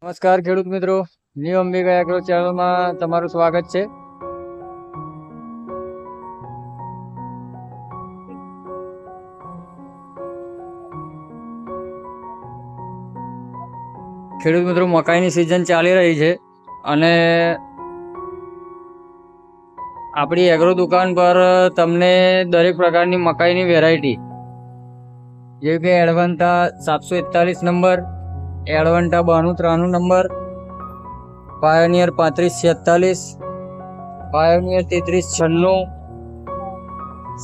નમસ્કાર ખેડૂત મિત્રો, ન્યૂ અંબિકા એગ્રો ચેનલમાં તમારું સ્વાગત છે। ખેડૂત મિત્રો, મકાઈની સિઝન ચાલી રહી છે અને આપણી એગ્રો દુકાન પર તમને દરેક પ્રકારની મકાઈની વેરાયટી જેવી કે એડવાન્ટા 741 નંબર, એડવાન્ટા 9293 નંબર, પાયોનિયર 3546, પાયોનિયર 3396,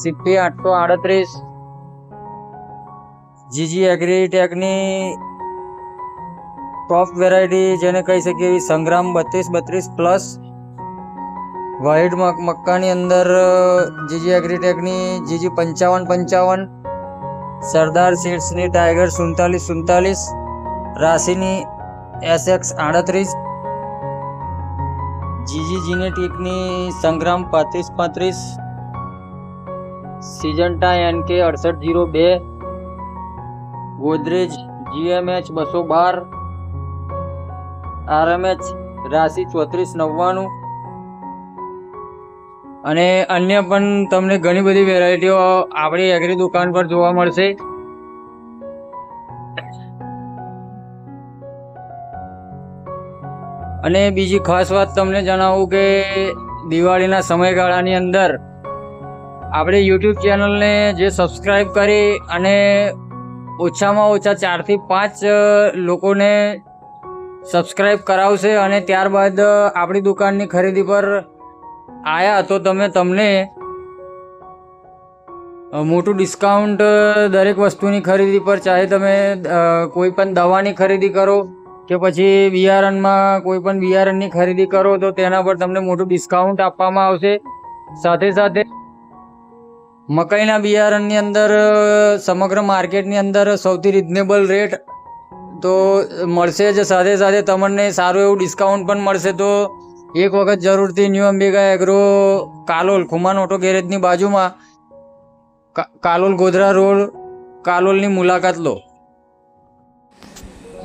સીપી 838, જીજી એગ્રીટેકની ટોપ વેરાયટી જેને કહી શકીએ એવી સંગ્રામ 3232 પ્લસ, વ્હાઇટ મક્કાની અંદર જીજી એગ્રીટેકની જીજી 5555, સરદાર સીડ્સની ટાઈગર 4747, રાશિની SX 38, જીજી જીનેટિકની સંગ્રામ 3535, Syngenta NK 6802, Godrej GMH 212, RMH રાશિ 3499 અને અન્ય પણ તમને ઘણી બધી વેરાયટીઓ આપણી એગ્રી દુકાન પર જોવા મળશે। અને બીજી ખાસ વાત તમને જણાવું કે દિવાળીના સમયગાળાની અંદર આપણે YouTube ચેનલને જે સબસ્ક્રાઈબ કરી અને ઓછામાં ઓછા 4 થી 5 લોકોને સબસ્ક્રાઈબ કરાવશે અને ત્યારબાદ આપણી દુકાનની ખરીદી પર આવ્યા તો તમને મોટું ડિસ્કાઉન્ટ દરેક વસ્તુની ખરીદી પર, ચાહે તમે કોઈ પણ દવાની ખરીદી કરો કે પછી બિયારણમાં કોઈ પણ બિયારણની ખરીદી કરો તો તેના પર તમને મોટું ડિસ્કાઉન્ટ આપવામાં આવશે। સાથે સાથે મકાઈના બિયારણની અંદર સમગ્ર માર્કેટની અંદર સૌથી રિઝનેબલ રેટ તો મળશે જ, સાથે સાથે તમને સારું એવું ડિસ્કાઉન્ટ પણ મળશે। તો એક વખત જરૂરથી new Ambika agro Kalol Khuman auto ગેરેજની બાજુમાં કાલોલ ગોધરા રોડ કાલોલની મુલાકાત લો।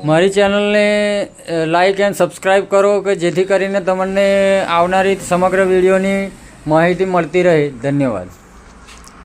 મારી ચેનલને લાઈક એન્ડ સબસ્ક્રાઈબ કરો કે જેથી કરીને તમને આવનારી સમગ્ર વિડીયોની માહિતી મળતી રહે। ધન્યવાદ।